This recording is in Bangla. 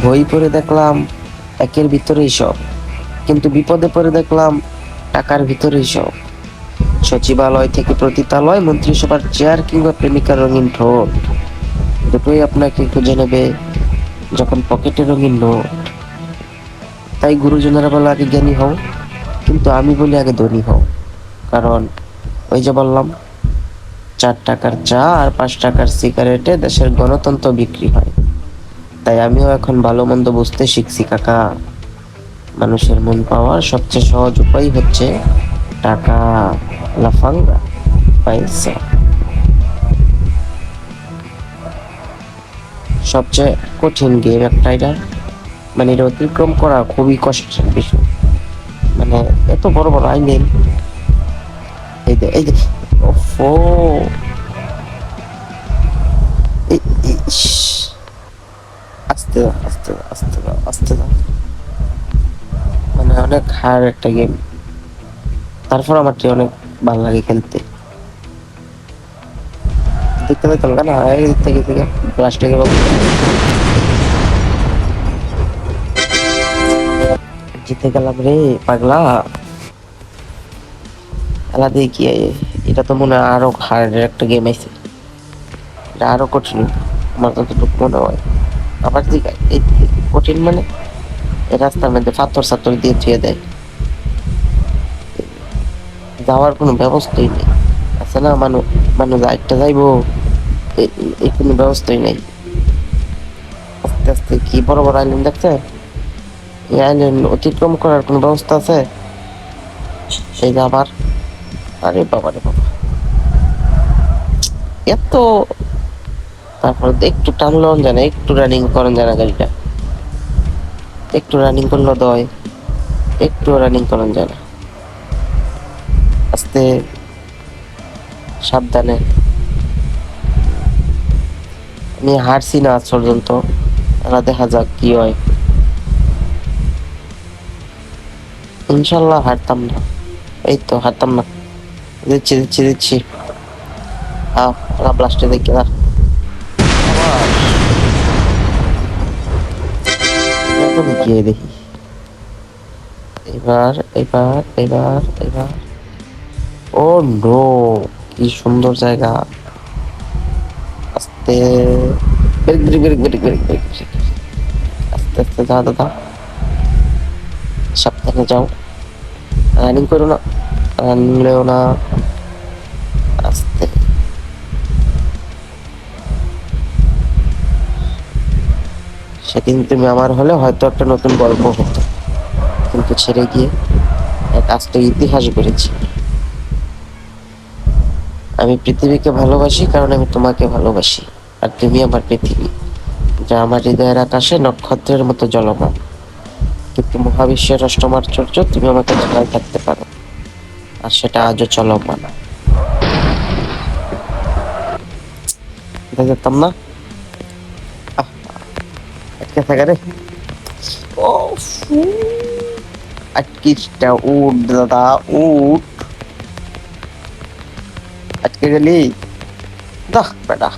বই পড়ে দেখলাম একের ভিতরেই সব, কিন্তু বিপদে পড়ে দেখলাম টাকার ভিতরেই সব। সচিবালয় থেকে পতিতালয়, মন্ত্রিসভার চেয়ার কিংবা প্রেমিকার রঙিন ঠোঁট, দুটোই আপনাকে খুঁজে নেবে যখন পকেটে রঙিন নোট। তাই গুরুজনেরা বলে আগে জ্ঞানী হও, কিন্তু আমি বলি আগে ধনী হও। কারণ ওই যে বললাম, 4 টাকার চা আর 5 টাকার সিগারেটে দেশের গণতন্ত্র বিক্রি হয়। তাই আমিও এখন ভালো মন্দ বুঝতে শিখছি কাকা। মানুষের মন পাওয়ার সবচেয়ে সহজ উপায় হচ্ছে টাকা, লাফাঙ্গা, পয়সা। সবচেয়ে কঠিন গেম একটা এটা, মানে এটা অতিক্রম করা খুবই কষ্টের বিষয়। মানে এত বড় বড় আইলেন, এই যে ওফো, ইস, আস্তে আস্তে আস্তে আস্তে, মানে অনেক হার্ড একটা গেম। তারপর আমার অনেক ভালো লাগে খেলতে। দেখতে পেতাম না এই থেকে থেকে প্লাস্টিকের জিতে গেলাম রে পাগলা। খেলা দিয়ে কি এটা তো মনে হয় আরো হার্ড একটা গেম আছে, এটা আরো কঠিন আমার যতটুকু মনে হয়। আবার দিকে এই কঠিন মানে এই রাস্তার মধ্যে পাথর সাথর দিয়ে ছুঁয়ে দেয়, যাওয়ার কোনো ব্যবস্থাই নেই। আছে না মানুষ, মানুষ একটা যাইবো এই কোনো ব্যবস্থাই নেই। আস্তে আস্তে কি বড় বড় আইল্যান্ড দেখছে, এই আইল্যান্ড অতিক্রম করার কোনো ব্যবস্থা আছে? এই যে আবার, আরে বাবা রে বাবা, এত, তারপরে একটু টানলেও জানে, একটু রানিং করেন জানা গাড়িটা, একটু রানিং করলো দয়, একটু রানিং করেন জানা। আস্তে, সাবধানে। আমি হারছি না আজ পর্যন্ত, এরা দেখা যাক কি হয়। ইনশাল্লাহ হারতাম না, এই তো হারতাম না। দিচ্ছি দিচ্ছি দিচ্ছি, ব্লাস্টে দেখি না গিয়ে দেখি। এবার এবার এবার এবার, ও নো, কি সুন্দর জায়গা। আস্তে, brake brake brake brake brake brake, আস্তে আস্তে যা দাদা, সাবধানে যাও, রানিং করো না, রানলেও না, আস্তে। সেদিন তুমি আমার হলে হয়তো একটা নতুন গল্প হতো, কিন্তু ছেড়ে গিয়ে এক আস্ত ইতিহাস গড়েছি। আমি পৃথিবীকে ভালোবাসি কারণ আমি তোমাকে ভালোবাসি, আর তুমি আমার পৃথিবী, যা আমার হৃদয়ের আকাশে নক্ষত্রের মতো জ্বলমান। কিন্তু মহাবিশ্বের অষ্টম আশ্চর্য, তুমি আমাকে ঝালাই থাকতে পারো, আর সেটা আজও চলমান। যেতাম না, আটকে থাকা রে, ও আটকিসটা, উঠ দাদা উঠ, আটকে গেলি, দাহ বেটা।